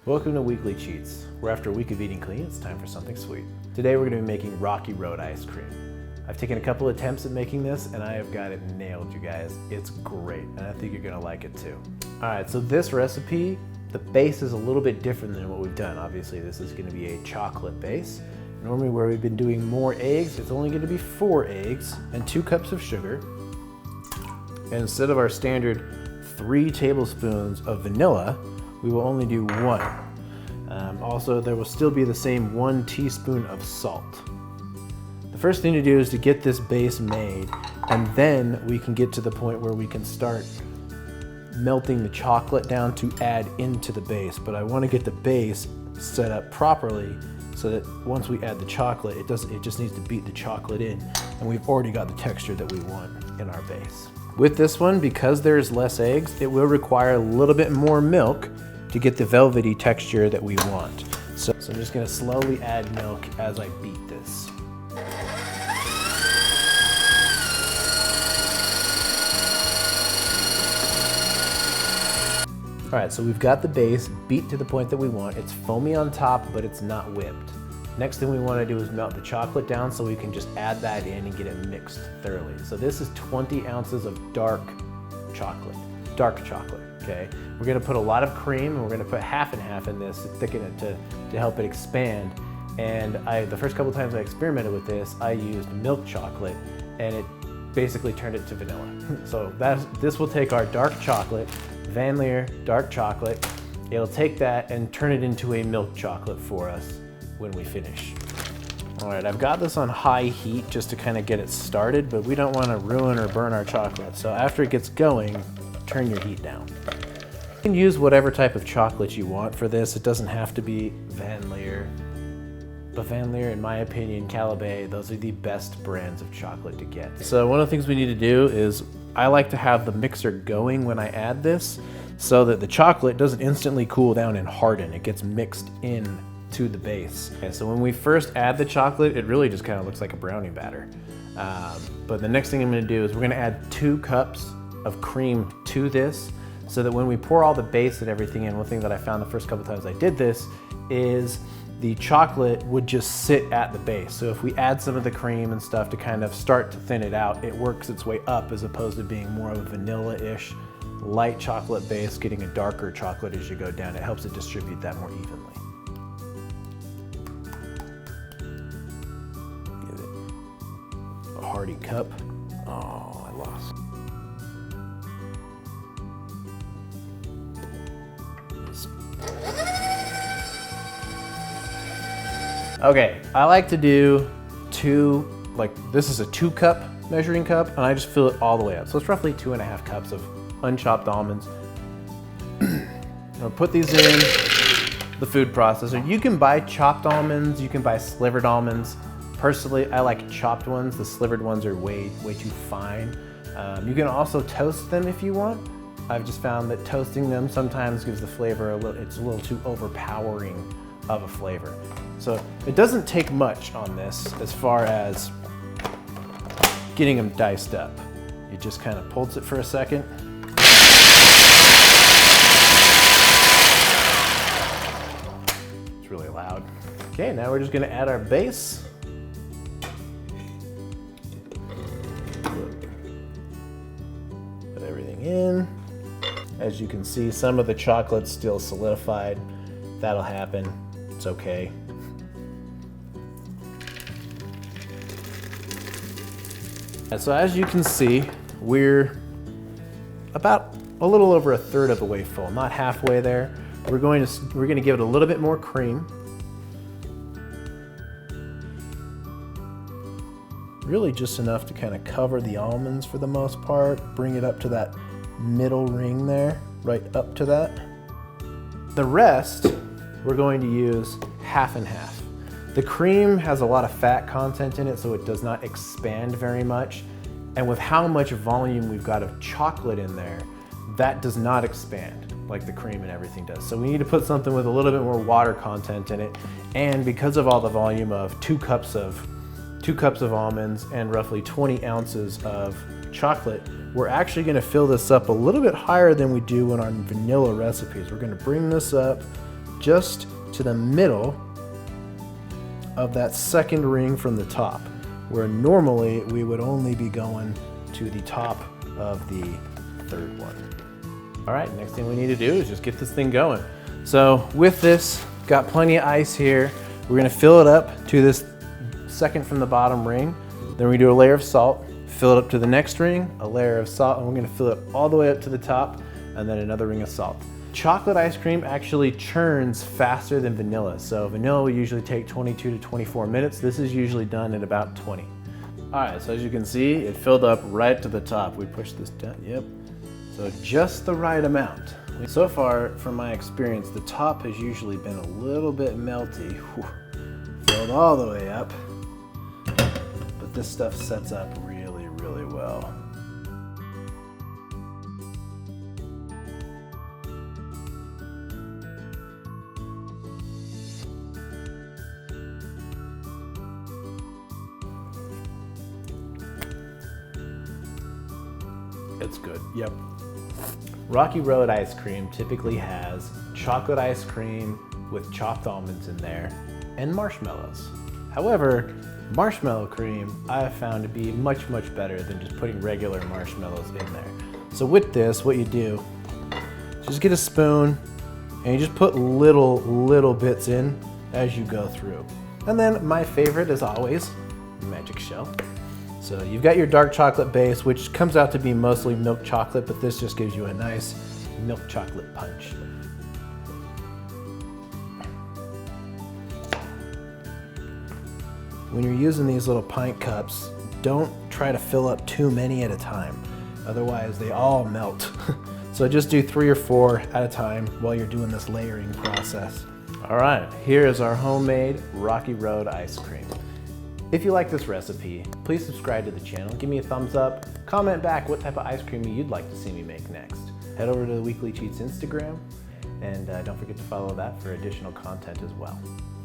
Welcome to Weekly Cheats, where after a week of eating clean, it's time for something sweet. Today we're going to be making Rocky Road ice cream. I've taken a couple attempts at making this and I have got it nailed, you guys. It's great and I think you're going to like it too. Alright, so this recipe, the base is a little bit different than what we've done. Obviously this is going to be a chocolate base. Normally where we've been doing more eggs, it's only going to be 4 eggs and 2 cups of sugar. And instead of our standard 3 tablespoons of vanilla, we will only do 1. Also, there will still be the same 1 teaspoon of salt. The first thing to do is to get this base made, and then we can get to the point where we can start melting the chocolate down to add into the base. But I want to get the base set up properly so that once we add the chocolate, it just needs to beat the chocolate in, and we've already got the texture that we want in our base. With this one, because there's less eggs, it will require a little bit more milk to get the velvety texture that we want. So I'm just gonna slowly add milk as I beat this. All right, so we've got the base beat to the point that we want. It's foamy on top, but it's not whipped. Next thing we wanna do is melt the chocolate down so we can just add that in and get it mixed thoroughly. So this is 20 ounces of dark chocolate, okay? We're gonna put a lot of cream and we're gonna put half and half in this to thicken it to help it expand. And the first couple times I experimented with this, I used milk chocolate and it basically turned it to vanilla. So this will take our dark chocolate, Vanilla dark chocolate, it'll take that and turn it into a milk chocolate for us when we finish. All right, I've got this on high heat just to kind of get it started, but we don't want to ruin or burn our chocolate. So after it gets going, turn your heat down. You can use whatever type of chocolate you want for this. It doesn't have to be Vanilla, but Vanilla, in my opinion, Calabash, those are the best brands of chocolate to get. So one of the things we need to do is I like to have the mixer going when I add this so that the chocolate doesn't instantly cool down and harden. It gets mixed in to the base. Okay, so when we first add the chocolate, it really just kind of looks like a brownie batter. But the next thing I'm gonna do is we're gonna add 2 cups of cream to this so that when we pour all the base and everything in, one thing that I found the first couple times I did this is the chocolate would just sit at the base. So if we add some of the cream and stuff to kind of start to thin it out, it works its way up as opposed to being more of a vanilla-ish light chocolate base, getting a darker chocolate as you go down. It helps it distribute that more evenly. Give it a hearty cup. Oh, I lost. Okay, I like to do 2, like this is a 2 cup measuring cup, and I just fill it all the way up. So it's roughly 2.5 cups of unchopped almonds. I'll put these in the food processor. You can buy chopped almonds, you can buy slivered almonds. Personally, I like chopped ones. The slivered ones are way too fine. You can also toast them if you want. I've just found that toasting them sometimes gives the flavor it's a little too overpowering of a flavor. So it doesn't take much on this as far as getting them diced up. You just kind of pulse it for a second. It's really loud. Okay, now we're just gonna add our base. Put everything in. As you can see, some of the chocolate's still solidified. That'll happen, it's okay. And so as you can see, we're about a little over 1/3 of the way full, not halfway there. We're going to give it a little bit more cream. Really just enough to kind of cover the almonds for the most part, bring it up to that middle ring there, right up to that. The rest, we're going to use half and half. The cream has a lot of fat content in it, so it does not expand very much. And with how much volume we've got of chocolate in there, that does not expand like the cream and everything does. So we need to put something with a little bit more water content in it. And because of all the volume of 2 cups of almonds and roughly 20 ounces of chocolate, we're actually gonna fill this up a little bit higher than we do in our vanilla recipes. We're gonna bring this up just to the middle of that second ring from the top, where normally we would only be going to the top of the third one. All right, next thing we need to do is just get this thing going. So with this, got plenty of ice here. We're gonna fill it up to this second from the bottom ring. Then we do a layer of salt, fill it up to the next ring, a layer of salt, and we're gonna fill it all the way up to the top, and then another ring of salt. Chocolate ice cream actually churns faster than vanilla. So vanilla will usually take 22 to 24 minutes. This is usually done at about 20. All right, so as you can see, it filled up right to the top. We pushed this down, yep. So just the right amount. So far, from my experience, the top has usually been a little bit melty. Whew. Filled all the way up. But this stuff sets up really, really well. It's good, yep. Rocky Road ice cream typically has chocolate ice cream with chopped almonds in there and marshmallows. However, marshmallow cream I have found to be much, much better than just putting regular marshmallows in there. So with this, what you do, just get a spoon and you just put little bits in as you go through. And then my favorite, as always, magic shell. So you've got your dark chocolate base, which comes out to be mostly milk chocolate, but this just gives you a nice milk chocolate punch. When you're using these little pint cups, don't try to fill up too many at a time. Otherwise they all melt. So just do 3 or 4 at a time while you're doing this layering process. All right, here is our homemade Rocky Road ice cream. If you like this recipe, please subscribe to the channel, give me a thumbs up, comment back what type of ice cream you'd like to see me make next. Head over to the Weekly Cheats Instagram, and don't forget to follow that for additional content as well.